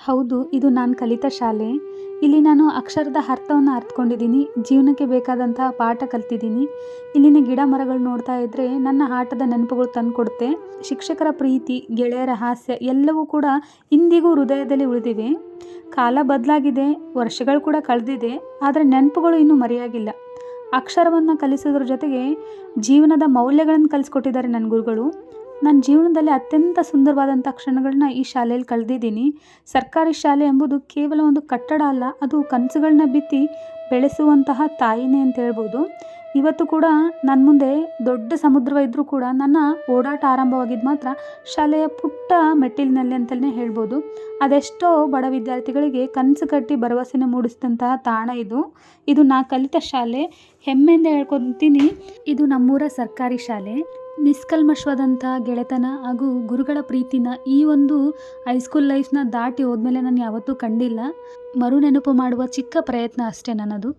ಹೌದು, ಇದು ನಾನು ಕಲಿತ ಶಾಲೆ. ಇಲ್ಲಿ ನಾನು ಅಕ್ಷರದ ಅರ್ಥವನ್ನು ಅರ್ಥಕೊಂಡಿದ್ದೀನಿ. ಜೀವನಕ್ಕೆ ಬೇಕಾದಂತಹ ಪಾಠ ಕಲ್ತಿದ್ದೀನಿ. ಇಲ್ಲಿನ ಗಿಡ ಮರಗಳು ನೋಡ್ತಾ ಇದ್ದರೆ ನನ್ನ ಆಟದ ನೆನಪುಗಳು ತಂದುಕೊಡುತ್ತೆ. ಶಿಕ್ಷಕರ ಪ್ರೀತಿ, ಗೆಳೆಯರ ಹಾಸ್ಯ ಎಲ್ಲವೂ ಕೂಡ ಇಂದಿಗೂ ಹೃದಯದಲ್ಲಿ ಉಳಿದಿವೆ. ಕಾಲ ಬದಲಾಗಿದೆ, ವರ್ಷಗಳು ಕೂಡ ಕಳೆದಿದೆ, ಆದರೆ ನೆನಪುಗಳು ಇನ್ನೂ ಮರೆಯಾಗಿಲ್ಲ. ಅಕ್ಷರವನ್ನು ಕಲಿಸೋದ್ರ ಜೊತೆಗೆ ಜೀವನದ ಮೌಲ್ಯಗಳನ್ನು ಕಲಿಸ್ಕೊಟ್ಟಿದ್ದಾರೆ ನನ್ನ ಗುರುಗಳು. ನನ್ನ ಜೀವನದಲ್ಲಿ ಅತ್ಯಂತ ಸುಂದರವಾದಂಥ ಕ್ಷಣಗಳನ್ನ ಈ ಶಾಲೆಯಲ್ಲಿ ಕಳೆದಿದ್ದೀನಿ. ಸರ್ಕಾರಿ ಶಾಲೆ ಎಂಬುದು ಕೇವಲ ಒಂದು ಕಟ್ಟಡ ಅಲ್ಲ, ಅದು ಕನಸುಗಳನ್ನ ಬಿತ್ತಿ ಬೆಳೆಸುವಂತಹ ತಾಯಿನೇ ಅಂತ ಹೇಳ್ಬೋದು. ಇವತ್ತು ಕೂಡ ನನ್ನ ಮುಂದೆ ದೊಡ್ಡ ಸಮುದ್ರವಿದ್ದರೂ ಕೂಡ ನನ್ನ ಓಡಾಟ ಆರಂಭವಾಗಿದ್ದು ಮಾತ್ರ ಶಾಲೆಯ ಪುಟ್ಟ ಮೆಟ್ಟಿಲಿನಲ್ಲಿ ಅಂತಲೇ ಹೇಳ್ಬೋದು. ಅದೆಷ್ಟೋ ಬಡ ವಿದ್ಯಾರ್ಥಿಗಳಿಗೆ ಕನಸು ಕಟ್ಟಿ ಭರವಸೆನ ಮೂಡಿಸಿದಂತಹ ತಾಣ ಇದು. ಇದು ನಾ ಕಲಿತ ಶಾಲೆ. ಹೆಮ್ಮೆಯಿಂದ ಹೇಳ್ಕೊತೀನಿ, ಇದು ನಮ್ಮೂರ ಸರ್ಕಾರಿ ಶಾಲೆ. ನಿಷ್ಕಲ್ಮಶವಾದಂಥ ಗೆಳೆತನ ಹಾಗೂ ಗುರುಗಳ ಪ್ರೀತಿನ ಈ ಒಂದು ಹೈಸ್ಕೂಲ್ ಲೈಫ್ನ ದಾಟಿ ಹೋದ್ಮೇಲೆ ನಾನು ಯಾವತ್ತೂ ಕಂಡಿಲ್ಲ. ಮರು ನೆನಪು ಮಾಡುವ ಚಿಕ್ಕ ಪ್ರಯತ್ನ ಅಷ್ಟೇ ನನ್ನದು.